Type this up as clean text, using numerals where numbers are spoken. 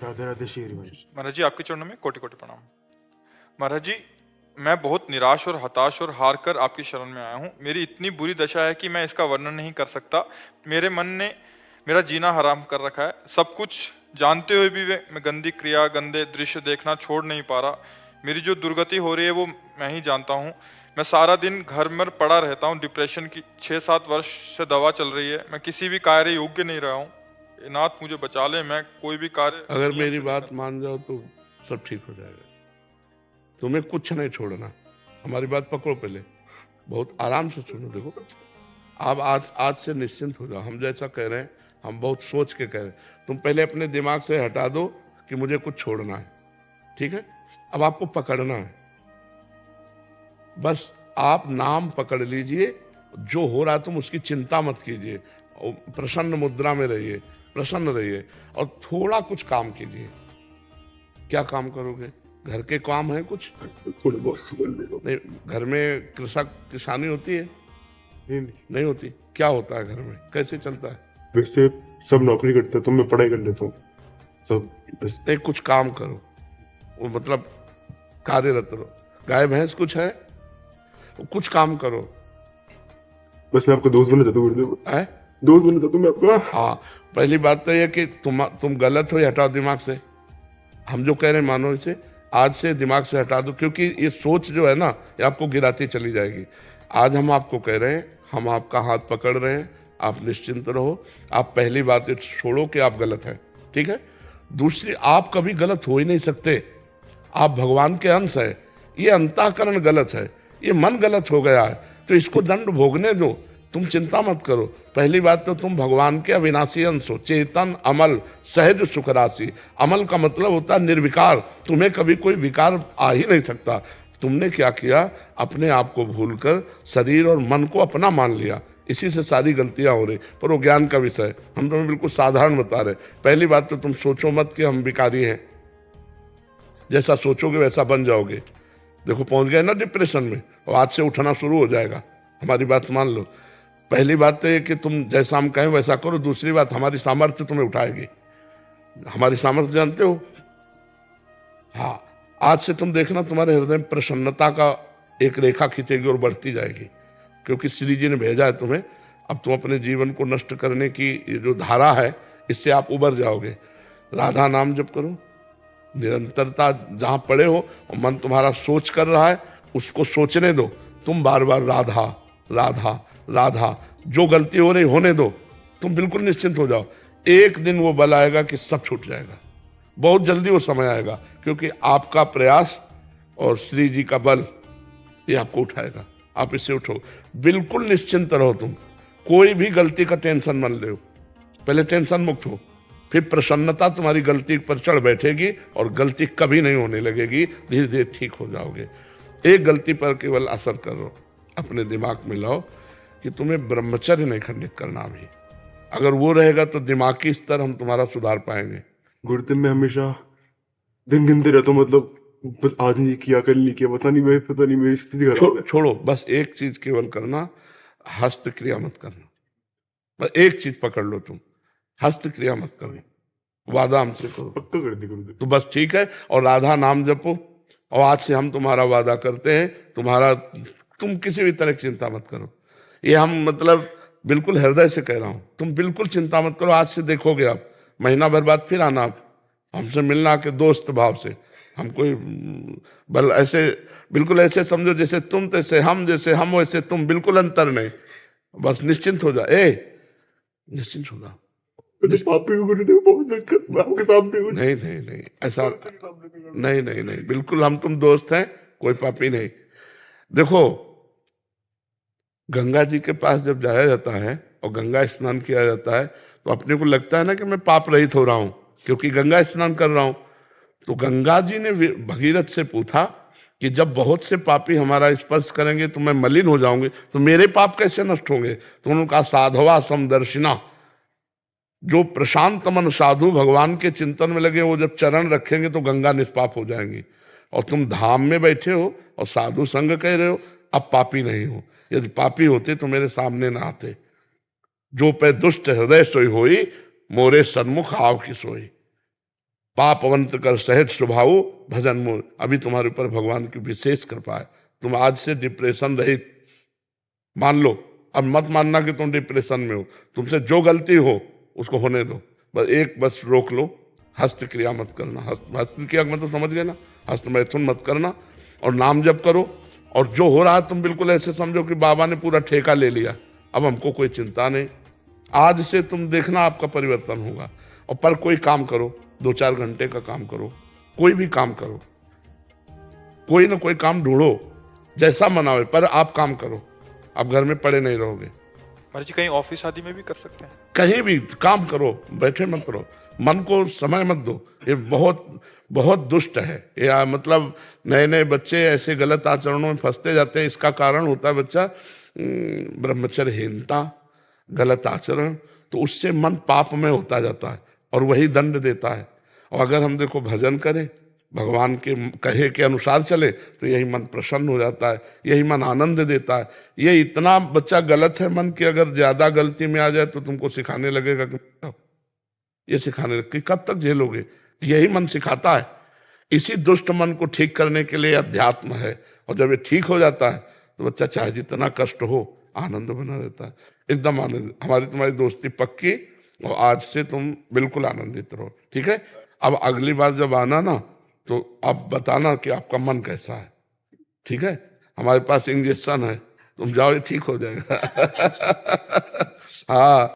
राधे राधे श्री हरि। महाराज जी, आपके चरणों में कोटि कोटि प्रणाम। महाराज जी, मैं बहुत निराश और हताश और हार कर आपकी शरण में आया हूँ। मेरी इतनी बुरी दशा है कि मैं इसका वर्णन नहीं कर सकता। मेरे मन ने मेरा जीना हराम कर रखा है। सब कुछ जानते हुए भी मैं गंदी क्रिया, गंदे दृश्य देखना छोड़ नहीं पा रहा। मेरी जो दुर्गति हो रही है वो मैं ही जानता हूँ। मैं सारा दिन घर में पड़ा रहता हूँ। डिप्रेशन की 6-7 वर्ष से दवा चल रही है। मैं किसी भी कार्य योग्य नहीं रहा हूँ। नाथ मुझे बचा ले, मैं कोई भी कार्य अगर नियम मेरी से नहीं बात कर- मान जाओ तो सब ठीक हो जाएगा। तुम्हें कुछ नहीं छोड़ना। हमारी बात पकड़ो, पहले बहुत आराम से सुनो। देखो, आप आज आज से निश्चिंत हो जाओ। हम जैसा कह रहे हैं, हम बहुत सोच के कह रहे हैं। तुम पहले अपने दिमाग से हटा दो कि मुझे कुछ छोड़ना है, ठीक है? अब आपको पकड़ना है। बस आप नाम पकड़ लीजिए। जो हो रहा है तुम उसकी चिंता मत कीजिए। और प्रसन्न मुद्रा में रहिए, प्रसन्न रहिए और थोड़ा कुछ काम कीजिए। क्या काम करोगे? घर के काम है कुछ? थोड़े बहुत बोल दे दो। नहीं, घर में कृषक किसानी होती है? नहीं, नहीं होती। क्या होता है घर में? कैसे चलता है? वैसे सब नौकरी करते हैं तो मैं पढ़ाई कर लेता हूँ सब। बस नहीं, कुछ काम करो। वो मतलब कार्यरत रहो। गाय भैंस कुछ है? वो कुछ काम करो। बस मैं आपको दोस्त बनना चाहता हूँ गुरुदेव। है? दोस्त बनना चाहता हूँ मैं आपका। हाँ, पहली बात तो ये कि तुम गलत हो, ये हटाओ दिमाग से। हम जो कह रहे हैं मानो इसे, आज से दिमाग से हटा दो, क्योंकि ये सोच जो है ना, ये आपको गिराती चली जाएगी। आज हम आपको कह रहे हैं, हम आपका हाथ पकड़ रहे हैं, आप निश्चिंत रहो। आप पहली बात ये छोड़ो कि आप गलत हैं, ठीक है? दूसरी, आप कभी गलत हो ही नहीं सकते। आप भगवान के अंश है। ये अंतःकरण गलत है, ये मन गलत हो गया है, तो इसको दंड भोगने दो। तुम चिंता मत करो। पहली बात तो तुम भगवान के अविनाशी अंश हो, चेतन, अमल, सहज सुख राशि। अमल का मतलब होता है निर्विकार। तुम्हें कभी कोई विकार आ ही नहीं सकता। तुमने क्या किया? अपने आप को भूलकर शरीर और मन को अपना मान लिया। इसी से सारी गलतियां हो रही। पर वो ज्ञान का विषय है, हम तुम्हें बिल्कुल साधारण बता रहे। पहली बात तो तुम सोचो मत कि हम विकारी हैं। जैसा सोचोगे वैसा बन जाओगे। देखो, पहुंच गए ना डिप्रेशन में, और आज से उठना शुरू हो जाएगा। हमारी बात मान लो। पहली बात तो ये कि तुम जैसा हम कहें वैसा करो। दूसरी बात, हमारी सामर्थ्य तुम्हें उठाएगी। हमारी सामर्थ्य जानते हो? हाँ, आज से तुम देखना तुम्हारे हृदय में प्रसन्नता का एक रेखा खींचेगी और बढ़ती जाएगी, क्योंकि श्री जी ने भेजा है तुम्हें। अब तुम अपने जीवन को नष्ट करने की ये जो धारा है, इससे आप उबर जाओगे। राधा नाम जप करो, निरंतरता। जहां पड़े हो और मन तुम्हारा सोच कर रहा है, उसको सोचने दो। तुम बार बार राधा राधा राधा, जो गलती हो रही होने दो। तुम बिल्कुल निश्चिंत हो जाओ। एक दिन वो बल आएगा कि सब छूट जाएगा। बहुत जल्दी वो समय आएगा, क्योंकि आपका प्रयास और श्री जी का बल ये आपको उठाएगा। आप इससे उठो, बिल्कुल निश्चिंत रहो। तुम कोई भी गलती का टेंशन मत लो। पहले टेंशन मुक्त हो, फिर प्रसन्नता तुम्हारी गलती पर चढ़ बैठेगी और गलती कभी नहीं होने लगेगी। धीरे धीरे ठीक हो जाओगे। एक गलती पर केवल असर करो, अपने दिमाग में लाओ कि तुम्हें ब्रह्मचर्य नहीं खंडित करना अभी। अगर वो रहेगा तो दिमागी स्तर हम तुम्हारा सुधार पाएंगे। गुरुदेव मैं हमेशा दिन गिनते रहता हूँ, मतलब बस आज नहीं किया, कल नहीं किया, पता नहीं मेरी स्थिति खराब है। छोड़ो, बस एक चीज केवल करना, हस्त क्रिया मत करना। बस एक चीज पकड़ लो तुम, हस्त क्रिया मत करो। वादा हमसे करो पक्का कर दी गुरुदेव। तो बस ठीक है। और राधा नाम जपो। और आज से हम तुम्हारा वादा करते हैं, तुम किसी भी तरह की चिंता मत करो। ये हम मतलब बिल्कुल हृदय से कह रहा हूं। तुम बिल्कुल चिंता मत करो। आज से देखोगे आप, महीना भर बाद फिर आना आप हमसे मिलना के दोस्त भाव से। हम कोई बल ऐसे, बिल्कुल ऐसे समझो जैसे तुम तैसे हम, जैसे हम वैसे तुम, बिल्कुल अंतर नहीं। बस निश्चिंत हो जा। निश्चिंत हो जा। मैं तो पापी हूँ गुरुदेव, बहुत दिक्कत। मैं आपके सामने हूँ। नहीं नहीं नहीं, ऐसा नहीं नहीं नहीं, बिल्कुल हम तुम दोस्त हैं, कोई पापी नहीं। देखो, गंगा जी के पास जब जाया जाता है और गंगा स्नान किया जाता है, तो अपने को लगता है ना कि मैं पाप रहित हो रहा हूं, क्योंकि गंगा स्नान कर रहा हूं। तो गंगा जी ने भगीरथ से पूछा कि जब बहुत से पापी हमारा स्पर्श करेंगे तो मैं मलिन हो जाऊंगी, तो मेरे पाप कैसे नष्ट होंगे? तो उन्होंने कहा, साधवा समदर्शिना। जो प्रशांत मन साधु भगवान के चिंतन में लगे, वो जब चरण रखेंगे तो गंगा निष्पाप हो जाएंगी। और तुम धाम में बैठे हो और साधु संग कह रहे हो, अब पापी नहीं हो। यदि पापी होते तो मेरे सामने ना आते। जो पे दुष्ट हृदय सोई होई, मोरे सन्मुख आव की सोई। पापवंत कर सहज स्वभाव भजन मोर। अभी तुम्हारे ऊपर भगवान की विशेष कृपा है, तुम आज से डिप्रेशन रहित मान लो। अब मत मानना कि तुम डिप्रेशन में हो, तुमसे जो गलती हो उसको होने दो, बस रोक लो, हस्त क्रिया मत करना। हस्त क्रिया मतलब समझ गए ना, हस्त मैथुन मत करना, और नाम जप करो। और जो हो रहा है तुम बिल्कुल ऐसे समझो कि बाबा ने पूरा ठेका ले लिया, अब हमको कोई चिंता नहीं। आज से तुम देखना आपका परिवर्तन होगा। और पर कोई काम करो, 2-4 घंटे का काम करो, कोई भी काम करो, कोई ना कोई काम ढूंढो, जैसा मन आवे, पर आप काम करो, आप घर में पड़े नहीं रहोगे। महाराज जी कहीं ऑफिस आदि में भी कर सकते हैं? कहीं भी काम करो, बैठे मत करो, मन को समय मत दो। ये बहुत बहुत दुष्ट है ये, मतलब नए नए बच्चे ऐसे गलत आचरणों में फंसते जाते हैं। इसका कारण होता है बच्चा ब्रह्मचर्यहीनता, गलत आचरण, तो उससे मन पाप में होता जाता है और वही दंड देता है। और अगर हम देखो भजन करें, भगवान के कहे के अनुसार चले, तो यही मन प्रसन्न हो जाता है, यही मन आनंद देता है। ये इतना बच्चा गलत है मन की, अगर ज्यादा गलती में आ जाए तो तुमको सिखाने लगेगा कि ये सिखाने कि कब तक झेलोगे। यही मन सिखाता है। इसी दुष्ट मन को ठीक करने के लिए अध्यात्म है, और जब ये ठीक हो जाता है तो बच्चा चाहे जितना कष्ट हो आनंद बना रहता है, एकदम आनंद। हमारी तुम्हारी दोस्ती पक्की, और आज से तुम बिल्कुल आनंदित रहो, ठीक है। अब अगली बार जब आना ना, तो आप बताना कि आपका मन कैसा है, ठीक है। हमारे पास इंजेक्शन है, तुम जाओ, ये ठीक हो जाएगा। हाँ।